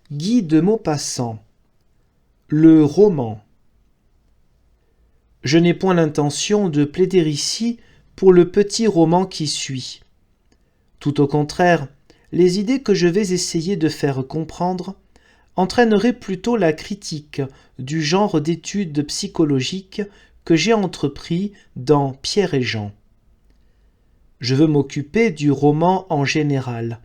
Guy de Maupassant. Le roman. Je n'ai point l'intention de plaider ici pour le petit roman qui suit. Tout au contraire, les idées que je vais essayer de faire comprendre entraîneraient plutôt la critique du genre d'études psychologiques que j'ai entrepris dans Pierre et Jean. Je veux m'occuper du roman en général.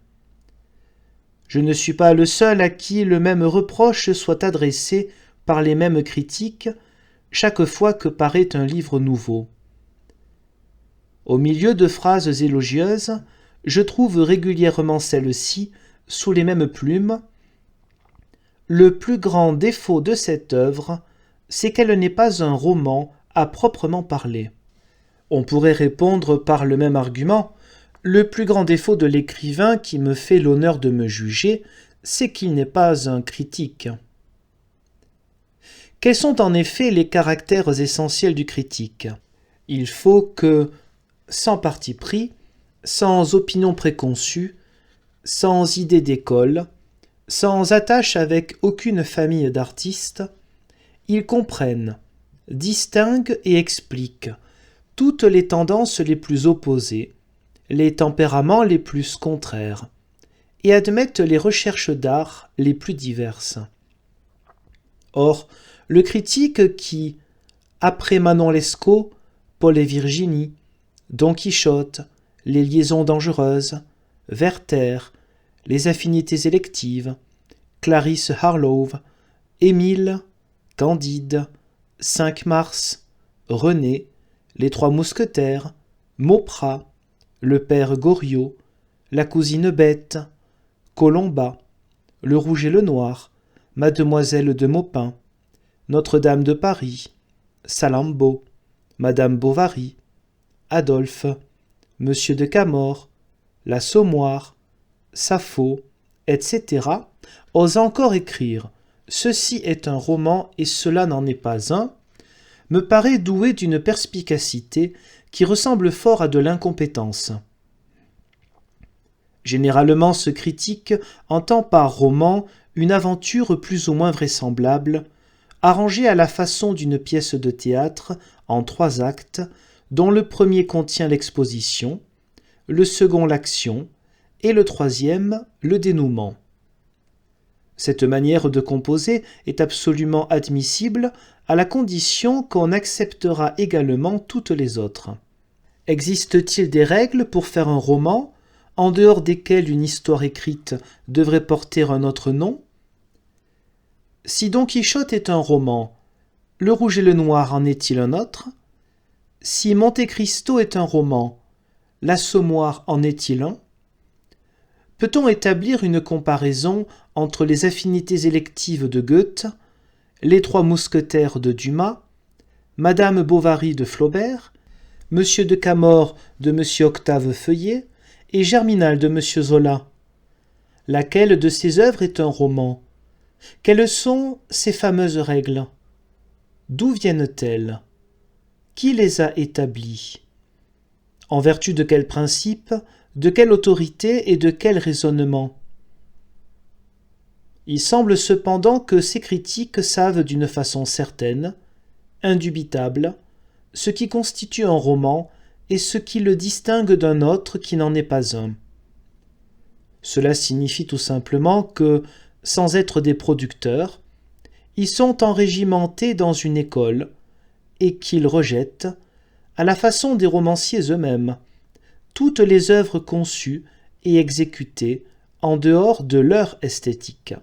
Je ne suis pas le seul à qui le même reproche soit adressé par les mêmes critiques chaque fois que paraît un livre nouveau. Au milieu de phrases élogieuses, je trouve régulièrement celle-ci, sous les mêmes plumes. Le plus grand défaut de cette œuvre, c'est qu'elle n'est pas un roman à proprement parler. On pourrait répondre par le même argument. Le plus grand défaut de l'écrivain qui me fait l'honneur de me juger, c'est qu'il n'est pas un critique. Quels sont en effet les caractères essentiels du critique ? Il faut que, sans parti pris, sans opinion préconçue, sans idée d'école, sans attache avec aucune famille d'artistes, il comprenne, distingue et explique toutes les tendances les plus opposées, les tempéraments les plus contraires, et admettent les recherches d'art les plus diverses. Or, le critique qui, après Manon Lescaut, Paul et Virginie, Don Quichotte, les liaisons dangereuses, Werther, les affinités électives, Clarisse Harlowe, Émile, Candide, 5 Mars, René, les Trois Mousquetaires, Mauprat, le père Goriot, la cousine Bette, Colomba, le Rouge et le Noir, Mademoiselle de Maupin, Notre-Dame de Paris, Salammbô, Madame Bovary, Adolphe, Monsieur de Camors, l'Assommoir, Sappho, etc., osent encore écrire « Ceci est un roman et cela n'en est pas un », me paraît doué d'une perspicacité qui ressemble fort à de l'incompétence. Généralement, ce critique entend par roman une aventure plus ou moins vraisemblable, arrangée à la façon d'une pièce de théâtre en 3 actes, dont le premier contient l'exposition, le second l'action, et le troisième le dénouement. Cette manière de composer est absolument admissible à la condition qu'on acceptera également toutes les autres. Existe-t-il des règles pour faire un roman, en dehors desquelles une histoire écrite devrait porter un autre nom ? Si Don Quichotte est un roman, Le Rouge et le Noir en est-il un autre ? Si Monte Cristo est un roman, L'Assommoir en est-il un ? Peut-on établir une comparaison entre les affinités électives de Goethe, les Trois Mousquetaires de Dumas, Madame Bovary de Flaubert, Monsieur de Camors de Monsieur Octave Feuillet et Germinal de Monsieur Zola? Laquelle de ces œuvres est un roman ? Quelles sont ces fameuses règles ? D'où viennent-elles ? Qui les a établies ? En vertu de quels principes, de quelle autorité et de quel raisonnement ? Il semble cependant que ces critiques savent d'une façon certaine, indubitable, ce qui constitue un roman et ce qui le distingue d'un autre qui n'en est pas un. Cela signifie tout simplement que, sans être des producteurs, ils sont enrégimentés dans une école et qu'ils rejettent, à la façon des romanciers eux-mêmes, toutes les œuvres conçues et exécutées en dehors de leur esthétique.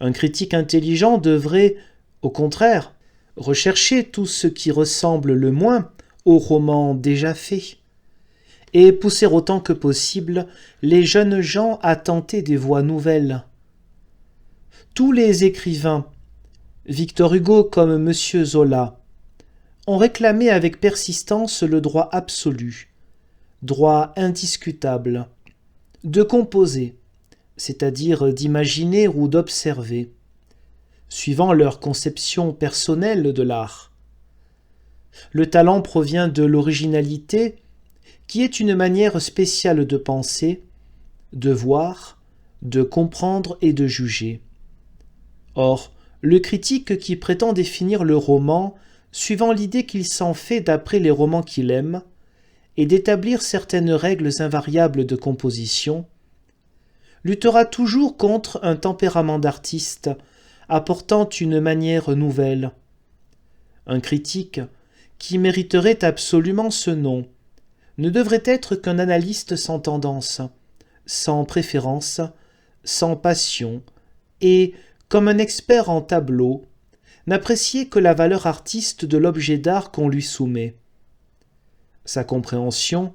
Un critique intelligent devrait, au contraire, rechercher tout ce qui ressemble le moins au roman déjà fait, et pousser autant que possible les jeunes gens à tenter des voies nouvelles. Tous les écrivains, Victor Hugo comme Monsieur Zola, ont réclamé avec persistance le droit absolu, droit indiscutable, de composer, c'est-à-dire d'imaginer ou d'observer, suivant leur conception personnelle de l'art. Le talent provient de l'originalité, qui est une manière spéciale de penser, de voir, de comprendre et de juger. Or, le critique qui prétend définir le roman suivant l'idée qu'il s'en fait d'après les romans qu'il aime, et d'établir certaines règles invariables de composition, luttera toujours contre un tempérament d'artiste apportant une manière nouvelle. Un critique, qui mériterait absolument ce nom, ne devrait être qu'un analyste sans tendance, sans préférence, sans passion, et, comme un expert en tableau, n'apprécier que la valeur artiste de l'objet d'art qu'on lui soumet. Sa compréhension,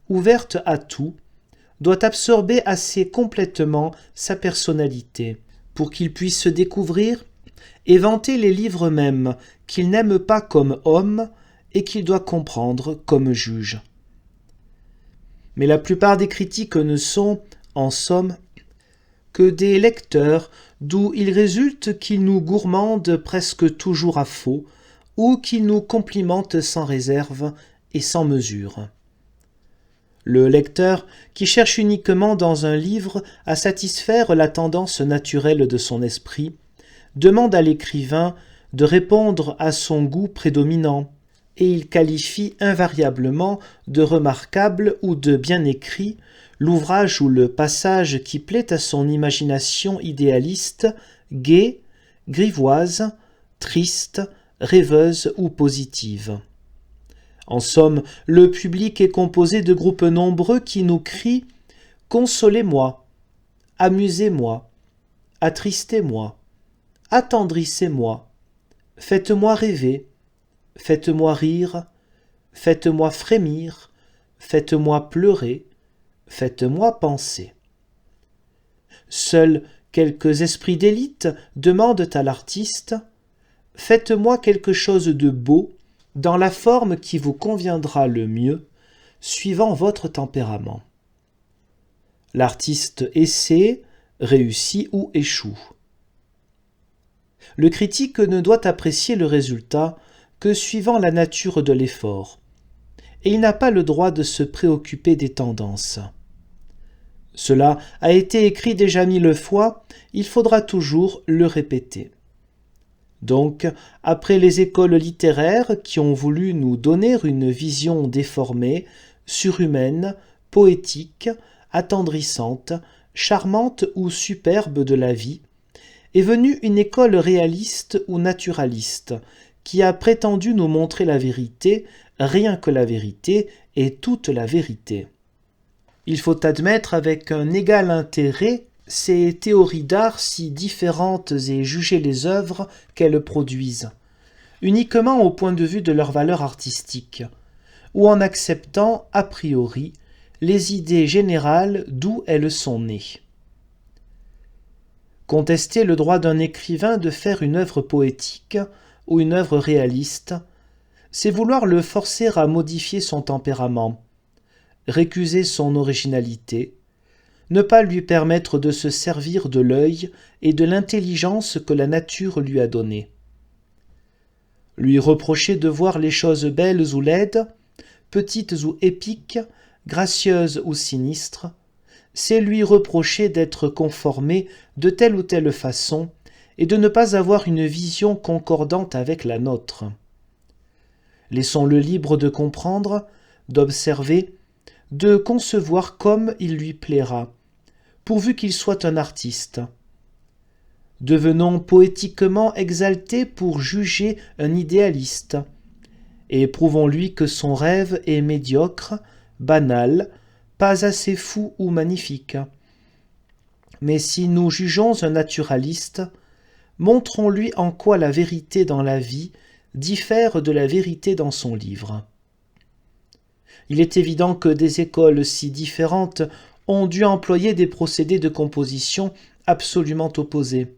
ouverte à tout, doit absorber assez complètement sa personnalité, pour qu'il puisse se découvrir et vanter les livres mêmes qu'il n'aime pas comme homme et qu'il doit comprendre comme juge. Mais la plupart des critiques ne sont, en somme, que des lecteurs d'où il résulte qu'ils nous gourmandent presque toujours à faux ou qu'ils nous complimentent sans réserve et sans mesure. Le lecteur, qui cherche uniquement dans un livre à satisfaire la tendance naturelle de son esprit, demande à l'écrivain de répondre à son goût prédominant, et il qualifie invariablement de remarquable ou de bien écrit l'ouvrage ou le passage qui plaît à son imagination idéaliste, gaie, grivoise, triste, rêveuse ou positive. En somme, le public est composé de groupes nombreux qui nous crient « Consolez-moi, amusez-moi, attristez-moi, attendrissez-moi, faites-moi rêver, faites-moi rire, faites-moi frémir, faites-moi pleurer, faites-moi penser. » Seuls quelques esprits d'élite demandent à l'artiste « Faites-moi quelque chose de beau, dans la forme qui vous conviendra le mieux, suivant votre tempérament. » L'artiste essaie, réussit ou échoue. Le critique ne doit apprécier le résultat que suivant la nature de l'effort, et il n'a pas le droit de se préoccuper des tendances. Cela a été écrit déjà 1000 fois, il faudra toujours le répéter. Donc, après les écoles littéraires qui ont voulu nous donner une vision déformée, surhumaine, poétique, attendrissante, charmante ou superbe de la vie, est venue une école réaliste ou naturaliste qui a prétendu nous montrer la vérité, rien que la vérité et toute la vérité. Il faut admettre avec un égal intérêt ces théories d'art si différentes et juger les œuvres qu'elles produisent, uniquement au point de vue de leur valeur artistique, ou en acceptant a priori les idées générales d'où elles sont nées. Contester le droit d'un écrivain de faire une œuvre poétique ou une œuvre réaliste, c'est vouloir le forcer à modifier son tempérament, récuser son originalité, ne pas lui permettre de se servir de l'œil et de l'intelligence que la nature lui a donnée. Lui reprocher de voir les choses belles ou laides, petites ou épiques, gracieuses ou sinistres, c'est lui reprocher d'être conformé de telle ou telle façon et de ne pas avoir une vision concordante avec la nôtre. Laissons-le libre de comprendre, d'observer, de concevoir comme il lui plaira, pourvu qu'il soit un artiste. Devenons poétiquement exaltés pour juger un idéaliste, et prouvons-lui que son rêve est médiocre, banal, pas assez fou ou magnifique. Mais si nous jugeons un naturaliste, montrons-lui en quoi la vérité dans la vie diffère de la vérité dans son livre. Il est évident que des écoles si différentes ont dû employer des procédés de composition absolument opposés.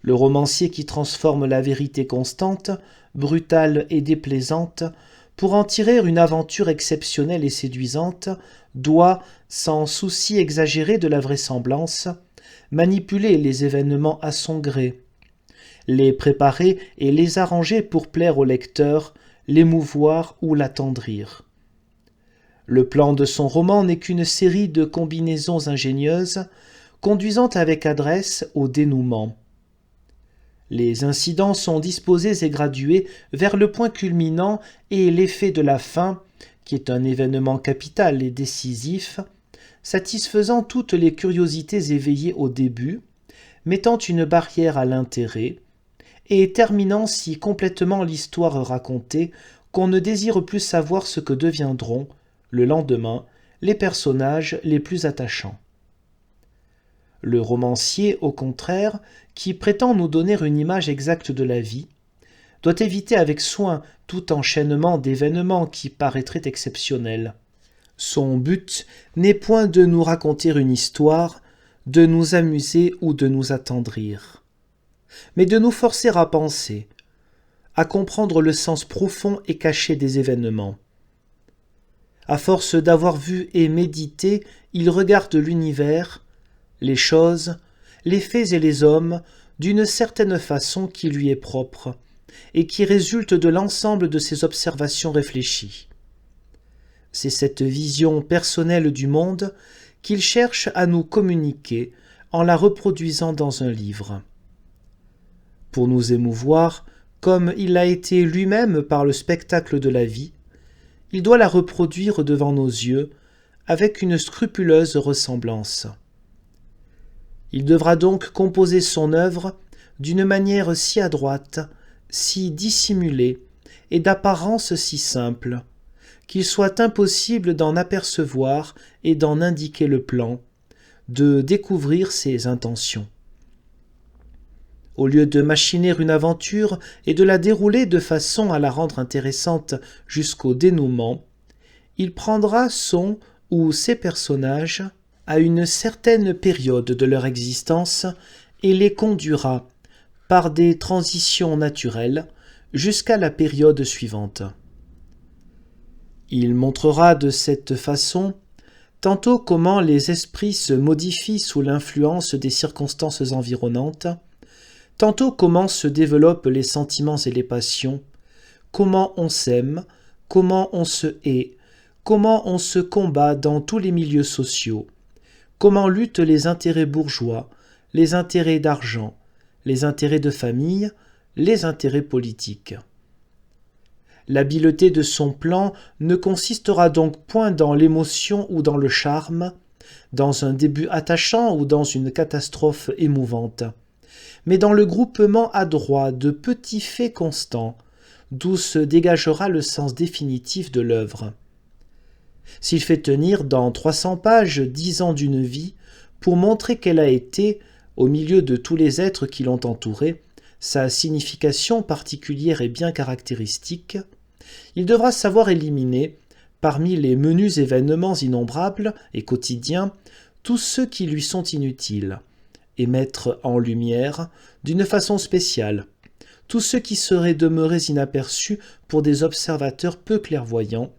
Le romancier qui transforme la vérité constante, brutale et déplaisante, pour en tirer une aventure exceptionnelle et séduisante, doit, sans souci exagéré de la vraisemblance, manipuler les événements à son gré, les préparer et les arranger pour plaire au lecteur, l'émouvoir ou l'attendrir. Le plan de son roman n'est qu'une série de combinaisons ingénieuses, conduisant avec adresse au dénouement. Les incidents sont disposés et gradués vers le point culminant et l'effet de la fin, qui est un événement capital et décisif, satisfaisant toutes les curiosités éveillées au début, mettant une barrière à l'intérêt, et terminant si complètement l'histoire racontée qu'on ne désire plus savoir ce que deviendront, le lendemain, les personnages les plus attachants. Le romancier, au contraire, qui prétend nous donner une image exacte de la vie, doit éviter avec soin tout enchaînement d'événements qui paraîtrait exceptionnel. Son but n'est point de nous raconter une histoire, de nous amuser ou de nous attendrir, mais de nous forcer à penser, à comprendre le sens profond et caché des événements. À force d'avoir vu et médité, il regarde l'univers, les choses, les faits et les hommes d'une certaine façon qui lui est propre et qui résulte de l'ensemble de ses observations réfléchies. C'est cette vision personnelle du monde qu'il cherche à nous communiquer en la reproduisant dans un livre. Pour nous émouvoir, comme il l'a été lui-même par le spectacle de la vie, il doit la reproduire devant nos yeux avec une scrupuleuse ressemblance. Il devra donc composer son œuvre d'une manière si adroite, si dissimulée et d'apparence si simple, qu'il soit impossible d'en apercevoir et d'en indiquer le plan, de découvrir ses intentions. Au lieu de machiner une aventure et de la dérouler de façon à la rendre intéressante jusqu'au dénouement, il prendra son ou ses personnages à une certaine période de leur existence et les conduira, par des transitions naturelles, jusqu'à la période suivante. Il montrera de cette façon tantôt comment les esprits se modifient sous l'influence des circonstances environnantes, tantôt comment se développent les sentiments et les passions, comment on s'aime, comment on se hait, comment on se combat dans tous les milieux sociaux, comment luttent les intérêts bourgeois, les intérêts d'argent, les intérêts de famille, les intérêts politiques. L'habileté de son plan ne consistera donc point dans l'émotion ou dans le charme, dans un début attachant ou dans une catastrophe émouvante, mais dans le groupement adroit de petits faits constants, d'où se dégagera le sens définitif de l'œuvre. S'il fait tenir dans 300 pages 10 ans d'une vie pour montrer qu'elle a été, au milieu de tous les êtres qui l'ont entourée, sa signification particulière et bien caractéristique, il devra savoir éliminer, parmi les menus événements innombrables et quotidiens, tous ceux qui lui sont inutiles, et mettre en lumière, d'une façon spéciale, tous ceux qui seraient demeurés inaperçus pour des observateurs peu clairvoyants,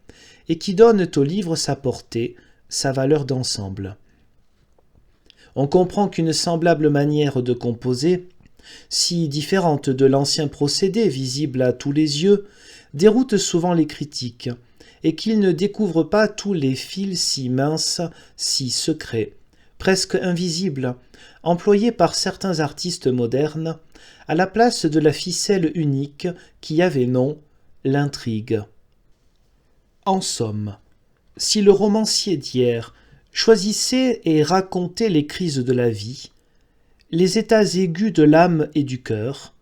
et qui donnent au livre sa portée, sa valeur d'ensemble. On comprend qu'une semblable manière de composer, si différente de l'ancien procédé visible à tous les yeux, déroute souvent les critiques, et qu'ils ne découvrent pas tous les fils si minces, si secrets, presque invisibles, employés par certains artistes modernes, à la place de la ficelle unique qui avait nom, l'intrigue. En somme, si le romancier d'hier choisissait et racontait les crises de la vie, les états aigus de l'âme et du cœur,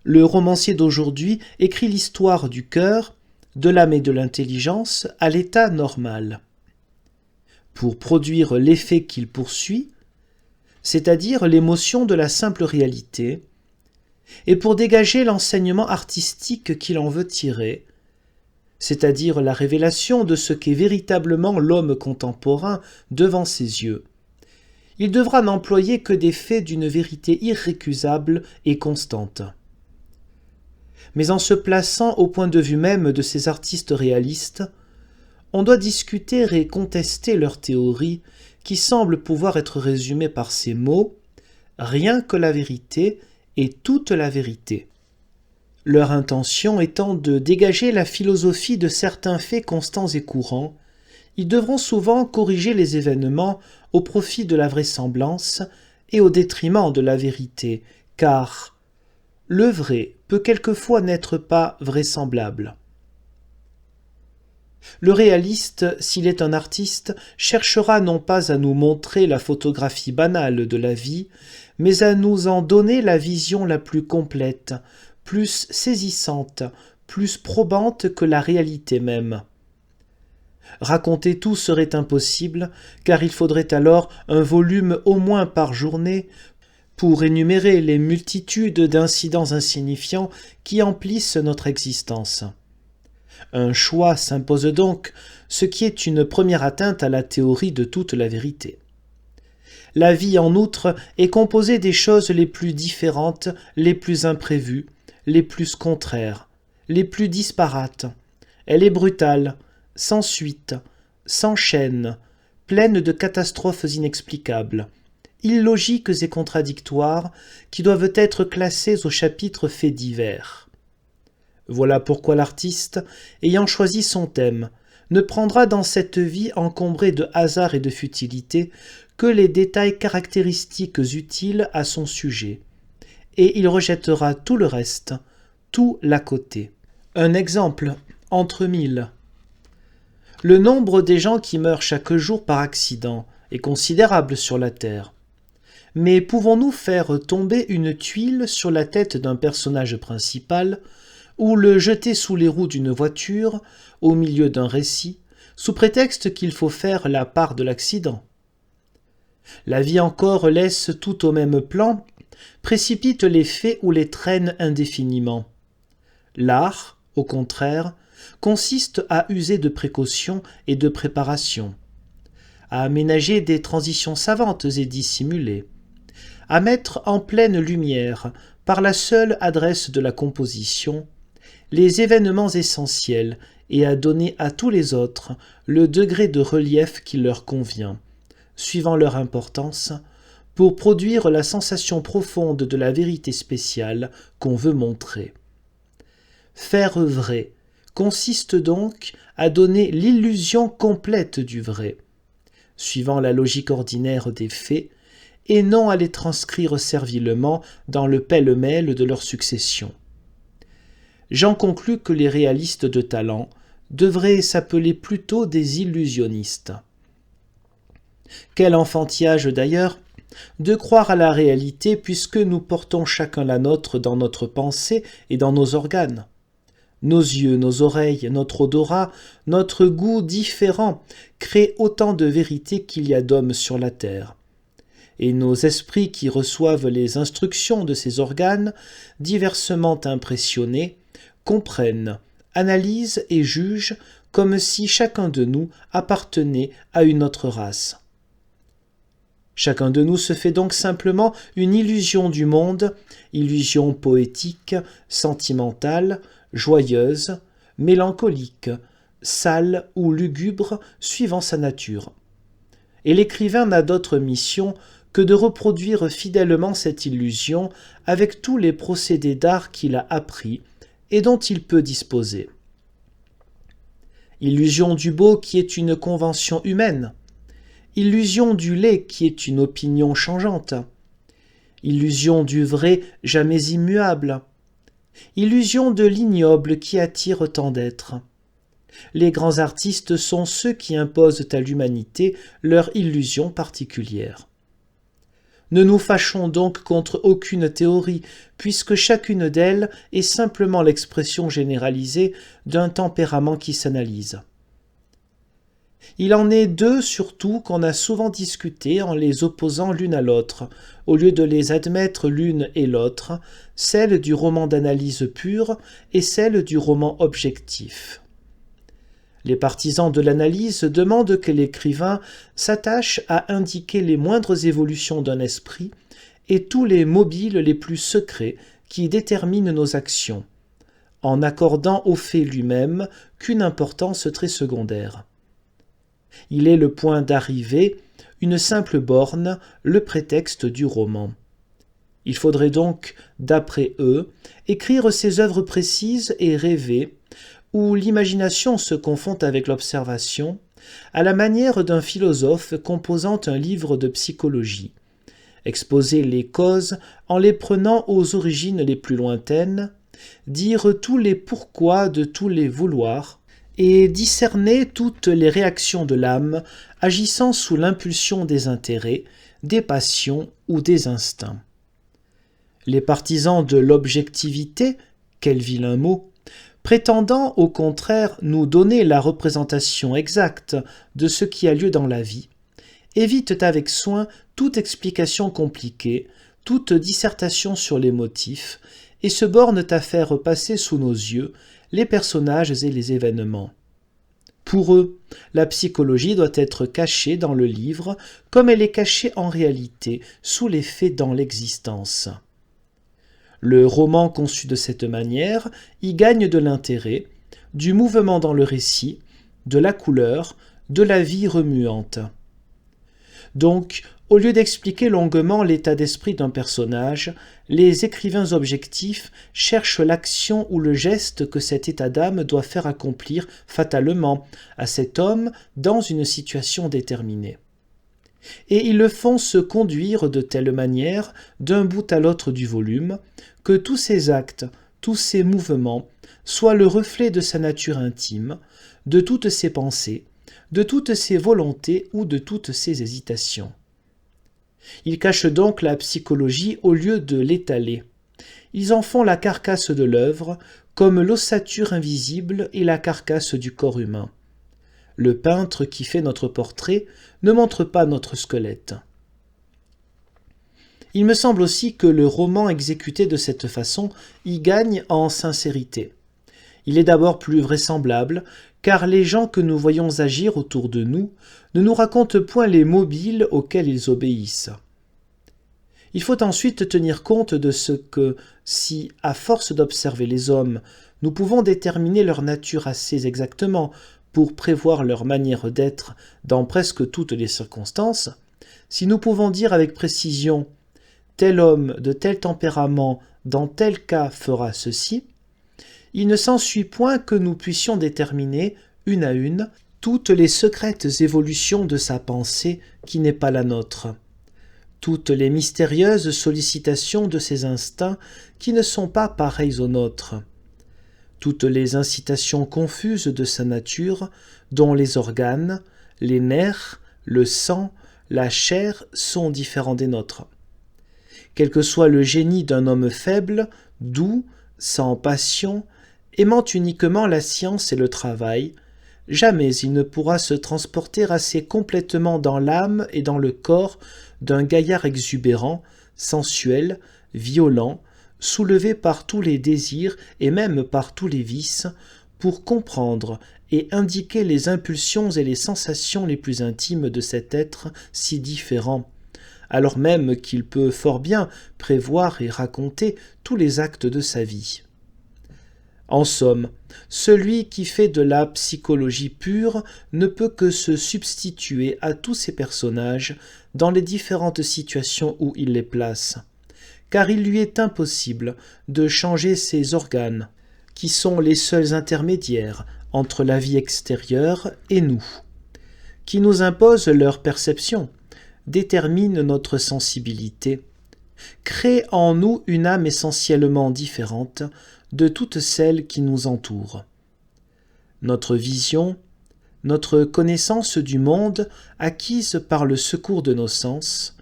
le romancier d'aujourd'hui écrit l'histoire du cœur, de l'âme et de l'intelligence à l'état normal. Pour produire l'effet qu'il poursuit, c'est-à-dire l'émotion de la simple réalité, et pour dégager l'enseignement artistique qu'il en veut tirer, c'est-à-dire la révélation de ce qu'est véritablement l'homme contemporain devant ses yeux. Il devra n'employer que des faits d'une vérité irrécusable et constante. Mais en se plaçant au point de vue même de ces artistes réalistes, on doit discuter et contester leur théorie qui semble pouvoir être résumée par ces mots « rien que la vérité et toute la vérité ». Leur intention étant de dégager la philosophie de certains faits constants et courants, ils devront souvent corriger les événements au profit de la vraisemblance et au détriment de la vérité, car le vrai peut quelquefois n'être pas vraisemblable. Le réaliste, s'il est un artiste, cherchera non pas à nous montrer la photographie banale de la vie, mais à nous en donner la vision la plus complète, plus saisissante, plus probante que la réalité même. Raconter tout serait impossible, car il faudrait alors un volume au moins par journée pour énumérer les multitudes d'incidents insignifiants qui emplissent notre existence. Un choix s'impose donc, ce qui est une première atteinte à la théorie de toute la vérité. La vie, en outre, est composée des choses les plus différentes, les plus imprévues, les plus contraires, les plus disparates. Elle est brutale, sans suite, sans chaîne, pleine de catastrophes inexplicables, illogiques et contradictoires, qui doivent être classées au chapitre faits divers. Voilà pourquoi l'artiste, ayant choisi son thème, ne prendra dans cette vie encombrée de hasard et de futilité que les détails caractéristiques utiles à son sujet, et il rejettera tout le reste, tout l'à côté. Un exemple, entre mille. Le nombre des gens qui meurent chaque jour par accident est considérable sur la Terre. Mais pouvons-nous faire tomber une tuile sur la tête d'un personnage principal ou le jeter sous les roues d'une voiture au milieu d'un récit, sous prétexte qu'il faut faire la part de l'accident? La vie encore laisse tout au même plan, précipite les faits ou les traîne indéfiniment. L'art, au contraire, consiste à user de précaution et de préparation, à aménager des transitions savantes et dissimulées, à mettre en pleine lumière, par la seule adresse de la composition, les événements essentiels et à donner à tous les autres le degré de relief qui leur convient, suivant leur importance, pour produire la sensation profonde de la vérité spéciale qu'on veut montrer. Faire vrai consiste donc à donner l'illusion complète du vrai, suivant la logique ordinaire des faits, et non à les transcrire servilement dans le pêle-mêle de leur succession. J'en conclus que les réalistes de talent devraient s'appeler plutôt des illusionnistes. Quel enfantillage d'ailleurs de croire à la réalité puisque nous portons chacun la nôtre dans notre pensée et dans nos organes. Nos yeux, nos oreilles, notre odorat, notre goût différents créent autant de vérité qu'il y a d'hommes sur la terre. Et nos esprits qui reçoivent les instructions de ces organes, diversement impressionnés, comprennent, analysent et jugent comme si chacun de nous appartenait à une autre race. Chacun de nous se fait donc simplement une illusion du monde, illusion poétique, sentimentale, joyeuse, mélancolique, sale ou lugubre suivant sa nature. Et l'écrivain n'a d'autre mission que de reproduire fidèlement cette illusion avec tous les procédés d'art qu'il a appris et dont il peut disposer. Illusion du beau qui est une convention humaine, illusion du laid qui est une opinion changeante, illusion du vrai jamais immuable, illusion de l'ignoble qui attire tant d'êtres. Les grands artistes sont ceux qui imposent à l'humanité leur illusion particulière. Ne nous fâchons donc contre aucune théorie, puisque chacune d'elles est simplement l'expression généralisée d'un tempérament qui s'analyse. Il en est deux surtout qu'on a souvent discuté en les opposant l'une à l'autre, au lieu de les admettre l'une et l'autre, celle du roman d'analyse pure et celle du roman objectif. Les partisans de l'analyse demandent que l'écrivain s'attache à indiquer les moindres évolutions d'un esprit et tous les mobiles les plus secrets qui déterminent nos actions, en accordant au fait lui-même qu'une importance très secondaire. Il est le point d'arrivée, une simple borne, le prétexte du roman. Il faudrait donc, d'après eux, écrire ces œuvres précises et rêvées, où l'imagination se confond avec l'observation, à la manière d'un philosophe composant un livre de psychologie. Exposer les causes en les prenant aux origines les plus lointaines, dire tous les pourquoi de tous les vouloirs, et discerner toutes les réactions de l'âme agissant sous l'impulsion des intérêts, des passions ou des instincts. Les partisans de l'objectivité, quel vilain mot, prétendant au contraire nous donner la représentation exacte de ce qui a lieu dans la vie, évitent avec soin toute explication compliquée, toute dissertation sur les motifs, et se bornent à faire passer sous nos yeux les personnages et les événements. Pour eux, la psychologie doit être cachée dans le livre comme elle est cachée en réalité sous les faits dans l'existence. Le roman conçu de cette manière y gagne de l'intérêt, du mouvement dans le récit, de la couleur, de la vie remuante. Donc, au lieu d'expliquer longuement l'état d'esprit d'un personnage, les écrivains objectifs cherchent l'action ou le geste que cet état d'âme doit faire accomplir fatalement à cet homme dans une situation déterminée. Et ils le font se conduire de telle manière d'un bout à l'autre du volume que tous ses actes, tous ses mouvements soient le reflet de sa nature intime, de toutes ses pensées, de toutes ses volontés ou de toutes ses hésitations. Ils cachent donc la psychologie au lieu de l'étaler. Ils en font la carcasse de l'œuvre, comme l'ossature invisible est la carcasse du corps humain. Le peintre qui fait notre portrait ne montre pas notre squelette. Il me semble aussi que le roman exécuté de cette façon y gagne en sincérité. Il est d'abord plus vraisemblable, car les gens que nous voyons agir autour de nous ne nous racontent point les mobiles auxquels ils obéissent. Il faut ensuite tenir compte de ce que, si, à force d'observer les hommes, nous pouvons déterminer leur nature assez exactement pour prévoir leur manière d'être dans presque toutes les circonstances, si nous pouvons dire avec précision « tel homme de tel tempérament dans tel cas fera ceci », il ne s'ensuit point que nous puissions déterminer, une à une, toutes les secrètes évolutions de sa pensée qui n'est pas la nôtre, toutes les mystérieuses sollicitations de ses instincts qui ne sont pas pareils aux nôtres, toutes les incitations confuses de sa nature dont les organes, les nerfs, le sang, la chair sont différents des nôtres. Quel que soit le génie d'un homme faible, doux, sans passion, aimant uniquement la science et le travail, jamais il ne pourra se transporter assez complètement dans l'âme et dans le corps d'un gaillard exubérant, sensuel, violent, soulevé par tous les désirs et même par tous les vices, pour comprendre et indiquer les impulsions et les sensations les plus intimes de cet être si différent, alors même qu'il peut fort bien prévoir et raconter tous les actes de sa vie. En somme, celui qui fait de la psychologie pure ne peut que se substituer à tous ces personnages dans les différentes situations où il les place, car il lui est impossible de changer ses organes, qui sont les seuls intermédiaires entre la vie extérieure et nous, qui nous imposent leur perception, déterminent notre sensibilité, créent en nous une âme essentiellement différente de toutes celles qui nous entourent. Notre vision, notre connaissance du monde acquise par le secours de nos sens,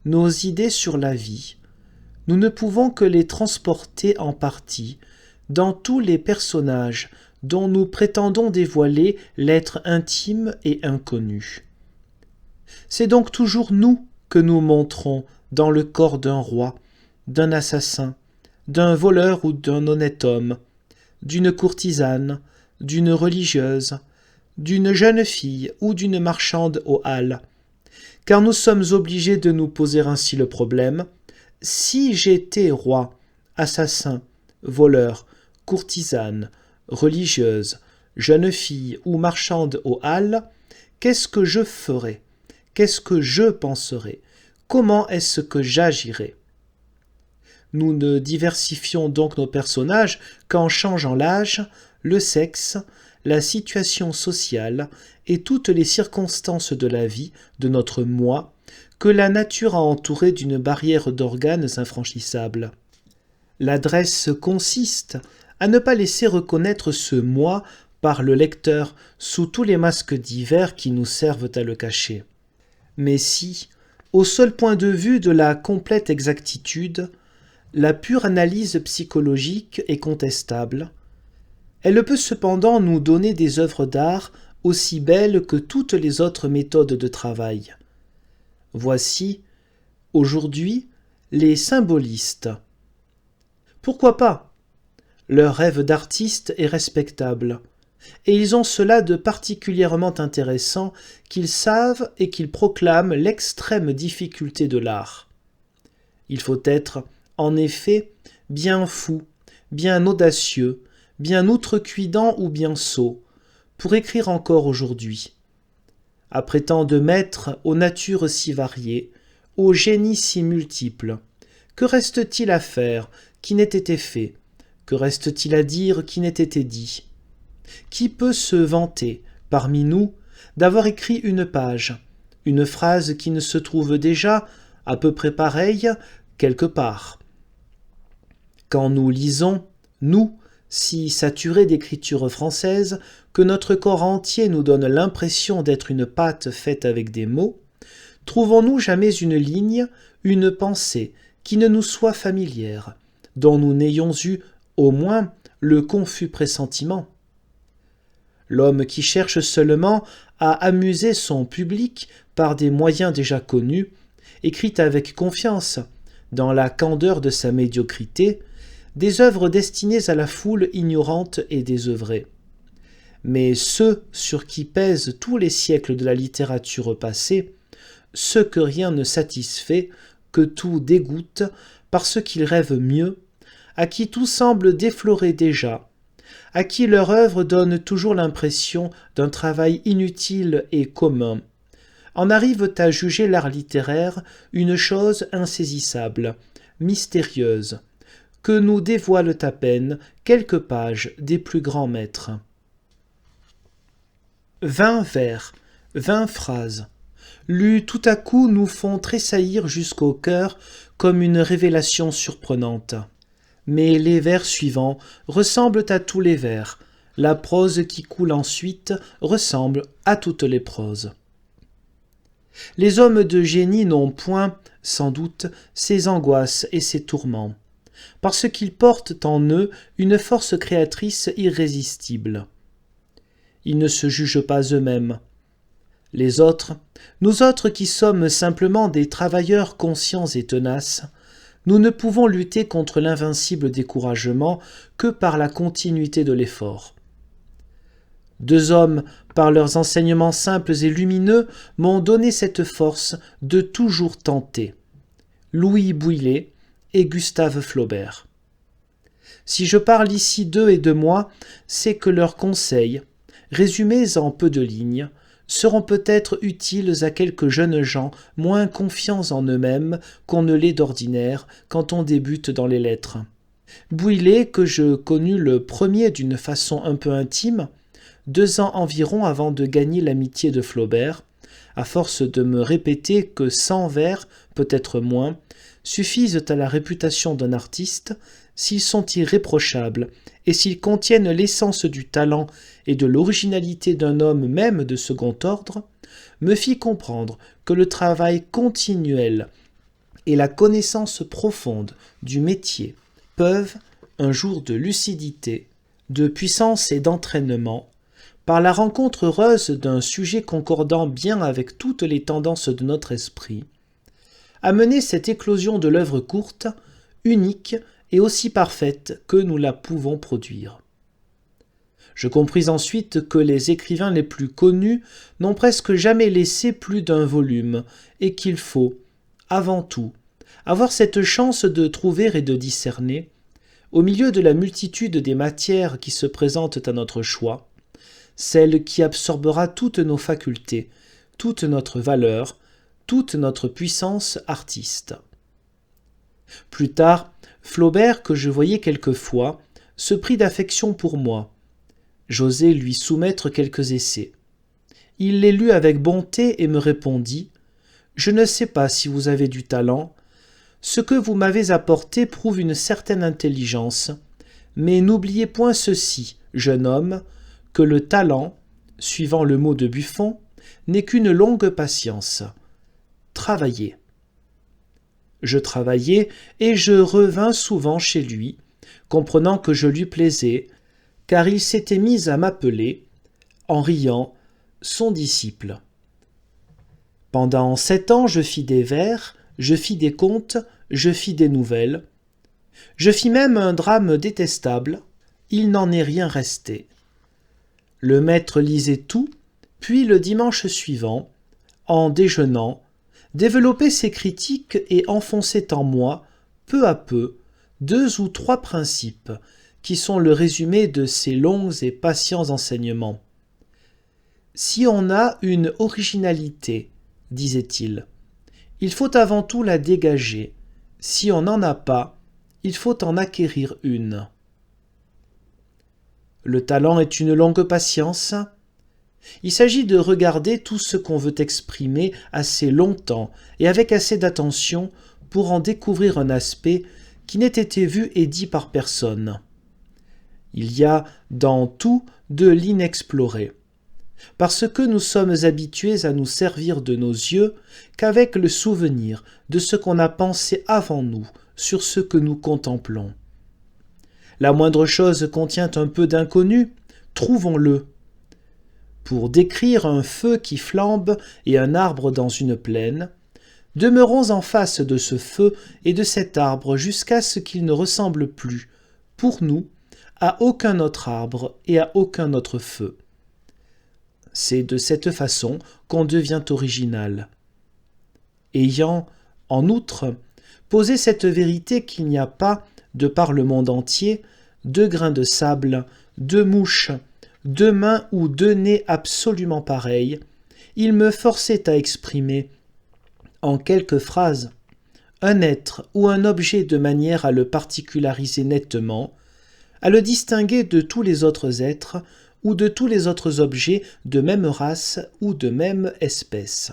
nos idées sur la vie, nous ne pouvons que les transporter en partie dans tous les personnages dont nous prétendons dévoiler l'être intime et inconnu. C'est donc toujours nous que nous montrons dans le corps d'un roi, d'un assassin, d'un voleur ou d'un honnête homme, d'une courtisane, d'une religieuse, d'une jeune fille ou d'une marchande aux halles, car nous sommes obligés de nous poser ainsi le problème: si j'étais roi, assassin, voleur, courtisane, religieuse, jeune fille ou marchande aux halles, qu'est-ce que je ferais? Qu'est-ce que je penserais? Comment est-ce que j'agirais? Nous ne diversifions donc nos personnages qu'en changeant l'âge, le sexe, la situation sociale et toutes les circonstances de la vie de notre moi que la nature a entouré d'une barrière d'organes infranchissables. L'adresse consiste à ne pas laisser reconnaître ce moi par le lecteur sous tous les masques divers qui nous servent à le cacher. Mais si, au seul point de vue de la complète exactitude, la pure analyse psychologique est contestable, elle peut cependant nous donner des œuvres d'art aussi belles que toutes les autres méthodes de travail. Voici, aujourd'hui, les symbolistes. Pourquoi pas? Leur rêve d'artiste est respectable, et ils ont cela de particulièrement intéressant qu'ils savent et qu'ils proclament l'extrême difficulté de l'art. Il faut être, en effet, bien fou, bien audacieux, bien outrecuidant ou bien sot, pour écrire encore aujourd'hui. Après tant de maîtres aux natures si variées, aux génies si multiples, que reste-t-il à faire qui n'ait été fait? Que reste-t-il à dire qui n'ait été dit? Qui peut se vanter, parmi nous, d'avoir écrit une page, une phrase qui ne se trouve déjà, à peu près pareille, quelque part? Quand nous lisons, nous, si saturés d'écriture française, que notre corps entier nous donne l'impression d'être une pâte faite avec des mots, trouvons-nous jamais une ligne, une pensée, qui ne nous soit familière, dont nous n'ayons eu, au moins, le confus pressentiment? L'homme qui cherche seulement à amuser son public par des moyens déjà connus, écrit avec confiance, dans la candeur de sa médiocrité, des œuvres destinées à la foule ignorante et désœuvrée. Mais ceux sur qui pèsent tous les siècles de la littérature passée, ceux que rien ne satisfait, que tout dégoûte, parce qu'ils rêvent mieux, à qui tout semble défloré déjà, à qui leur œuvre donne toujours l'impression d'un travail inutile et commun, en arrivent à juger l'art littéraire une chose insaisissable, mystérieuse, que nous dévoilent à peine quelques pages des plus grands maîtres. 20 vers, 20 phrases, lus tout à coup nous font tressaillir jusqu'au cœur comme une révélation surprenante. Mais les vers suivants ressemblent à tous les vers, la prose qui coule ensuite ressemble à toutes les proses. Les hommes de génie n'ont point, sans doute, ces angoisses et ces tourments, parce qu'ils portent en eux une force créatrice irrésistible. Ils ne se jugent pas eux-mêmes. Les autres, nous autres qui sommes simplement des travailleurs conscients et tenaces, nous ne pouvons lutter contre l'invincible découragement que par la continuité de l'effort. Deux hommes, par leurs enseignements simples et lumineux, m'ont donné cette force de toujours tenter. Louis Bouilhet et Gustave Flaubert. Si je parle ici d'eux et de moi, c'est que leurs conseils, résumés en peu de lignes, seront peut-être utiles à quelques jeunes gens moins confiants en eux-mêmes qu'on ne l'est d'ordinaire quand on débute dans les lettres. Bouilhet, que je connus le premier d'une façon un peu intime, 2 ans environ avant de gagner l'amitié de Flaubert, à force de me répéter que 100 vers, peut-être moins, suffisent à la réputation d'un artiste s'ils sont irréprochables et s'ils contiennent l'essence du talent et de l'originalité d'un homme même de second ordre, me fit comprendre que le travail continuel et la connaissance profonde du métier peuvent, un jour de lucidité, de puissance et d'entraînement, par la rencontre heureuse d'un sujet concordant bien avec toutes les tendances de notre esprit, amener cette éclosion de l'œuvre courte, unique et aussi parfaite que nous la pouvons produire. Je compris ensuite que les écrivains les plus connus n'ont presque jamais laissé plus d'un volume, et qu'il faut, avant tout, avoir cette chance de trouver et de discerner, au milieu de la multitude des matières qui se présentent à notre choix, celle qui absorbera toutes nos facultés, toute notre valeur, toute notre puissance artiste. Plus tard, Flaubert, que je voyais quelquefois, se prit d'affection pour moi. J'osai lui soumettre quelques essais. Il les lut avec bonté et me répondit « Je ne sais pas si vous avez du talent. Ce que vous m'avez apporté prouve une certaine intelligence. Mais n'oubliez point ceci, jeune homme, que le talent, suivant le mot de Buffon, n'est qu'une longue patience. Travaillez. » Je travaillai et je revins souvent chez lui, comprenant que je lui plaisais, car il s'était mis à m'appeler, en riant, son disciple. Pendant 7 ans, je fis des vers, je fis des contes, je fis des nouvelles. Je fis même un drame détestable, il n'en est rien resté. Le maître lisait tout, puis le dimanche suivant, en déjeunant, développait ses critiques et enfonçait en moi, peu à peu, 2 ou 3 principes, qui sont le résumé de ses longs et patients enseignements. Si on a une originalité, disait-il, il faut avant tout la dégager. Si on n'en a pas, il faut en acquérir une. Le talent est une longue patience. Il s'agit de regarder tout ce qu'on veut exprimer assez longtemps et avec assez d'attention pour en découvrir un aspect qui n'ait été vu et dit par personne. Il y a dans tout de l'inexploré, parce que nous sommes habitués à nous servir de nos yeux qu'avec le souvenir de ce qu'on a pensé avant nous sur ce que nous contemplons. La moindre chose contient un peu d'inconnu, trouvons-le. Pour décrire un feu qui flambe et un arbre dans une plaine, demeurons en face de ce feu et de cet arbre jusqu'à ce qu'ils ne ressemblent plus, pour nous, à aucun autre arbre et à aucun autre feu. C'est de cette façon qu'on devient original. Ayant, en outre, posé cette vérité qu'il n'y a pas, de par le monde entier, 2 grains de sable, 2 mouches, 2 mains ou 2 nez absolument pareils, il me forçait à exprimer, en quelques phrases, un être ou un objet de manière à le particulariser nettement, à le distinguer de tous les autres êtres ou de tous les autres objets de même race ou de même espèce.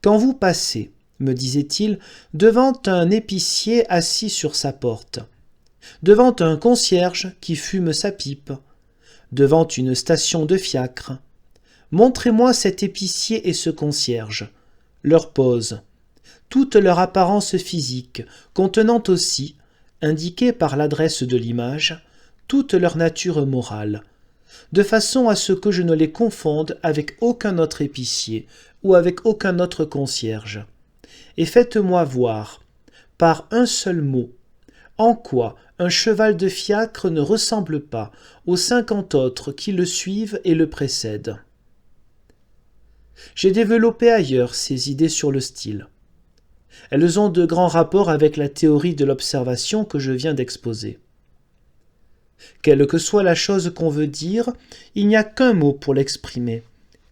Quand vous passez, me disait-il, devant un épicier assis sur sa porte, devant un concierge qui fume sa pipe, devant une station de fiacre, montrez-moi cet épicier et ce concierge, leur pose, toute leur apparence physique, contenant aussi, indiquée par l'adresse de l'image, toute leur nature morale, de façon à ce que je ne les confonde avec aucun autre épicier ou avec aucun autre concierge. Et faites-moi voir, par un seul mot, en quoi un cheval de fiacre ne ressemble pas aux 50 autres qui le suivent et le précèdent. J'ai développé ailleurs ces idées sur le style. Elles ont de grands rapports avec la théorie de l'observation que je viens d'exposer. Quelle que soit la chose qu'on veut dire, il n'y a qu'un mot pour l'exprimer,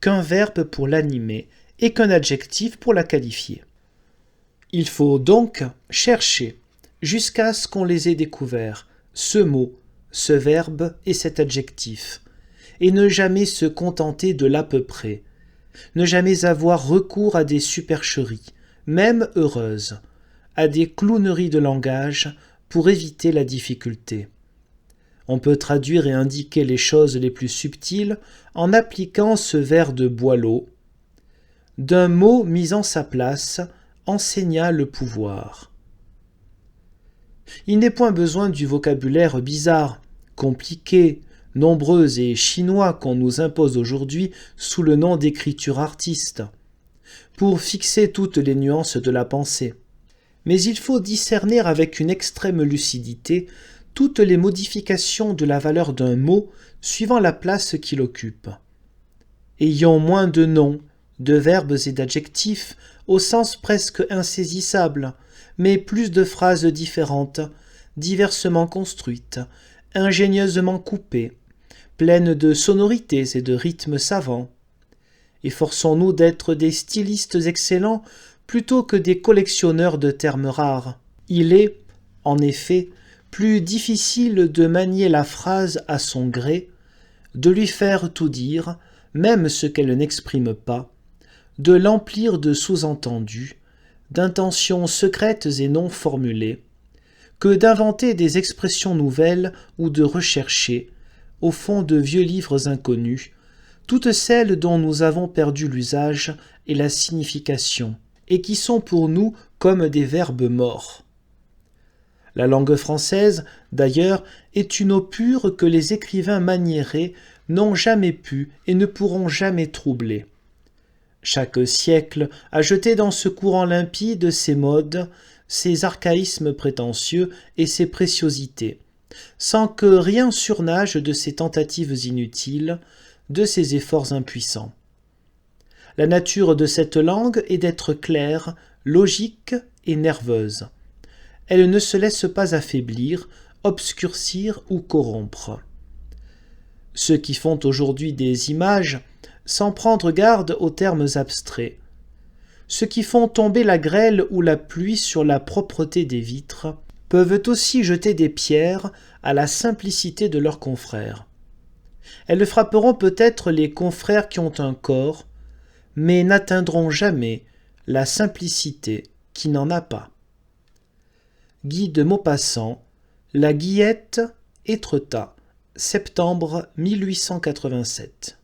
qu'un verbe pour l'animer et qu'un adjectif pour la qualifier. Il faut donc chercher jusqu'à ce qu'on les ait découverts, ce mot, ce verbe et cet adjectif, et ne jamais se contenter de l'à peu près, ne jamais avoir recours à des supercheries, même heureuses, à des clowneries de langage pour éviter la difficulté. On peut traduire et indiquer les choses les plus subtiles en appliquant ce vers de Boileau. D'un mot mis en sa place, enseigna le pouvoir. Il n'est point besoin du vocabulaire bizarre, compliqué, nombreux et chinois qu'on nous impose aujourd'hui sous le nom d'écriture artiste, pour fixer toutes les nuances de la pensée. Mais il faut discerner avec une extrême lucidité toutes les modifications de la valeur d'un mot suivant la place qu'il occupe. Ayons moins de noms, de verbes et d'adjectifs au sens presque insaisissable, mais plus de phrases différentes, diversement construites, ingénieusement coupées, pleines de sonorités et de rythmes savants. Efforçons-nous d'être des stylistes excellents plutôt que des collectionneurs de termes rares. Il est, en effet, plus difficile de manier la phrase à son gré de lui faire tout dire, même ce qu'elle n'exprime pas, de l'emplir de sous-entendus, d'intentions secrètes et non formulées, que d'inventer des expressions nouvelles ou de rechercher, au fond de vieux livres inconnus, toutes celles dont nous avons perdu l'usage et la signification, et qui sont pour nous comme des verbes morts. La langue française, d'ailleurs, est une eau pure que les écrivains maniérés n'ont jamais pu et ne pourront jamais troubler. Chaque siècle a jeté dans ce courant limpide ses modes, ses archaïsmes prétentieux et ses préciosités, sans que rien surnage de ses tentatives inutiles, de ses efforts impuissants. La nature de cette langue est d'être claire, logique et nerveuse. Elle ne se laisse pas affaiblir, obscurcir ou corrompre. Ceux qui font aujourd'hui des images sans prendre garde aux termes abstraits, ceux qui font tomber la grêle ou la pluie sur la propreté des vitres, peuvent aussi jeter des pierres à la simplicité de leurs confrères. Elles frapperont peut-être les confrères qui ont un corps, mais n'atteindront jamais la simplicité qui n'en a pas. Guy de Maupassant, La Guillette, Étretat, septembre 1887.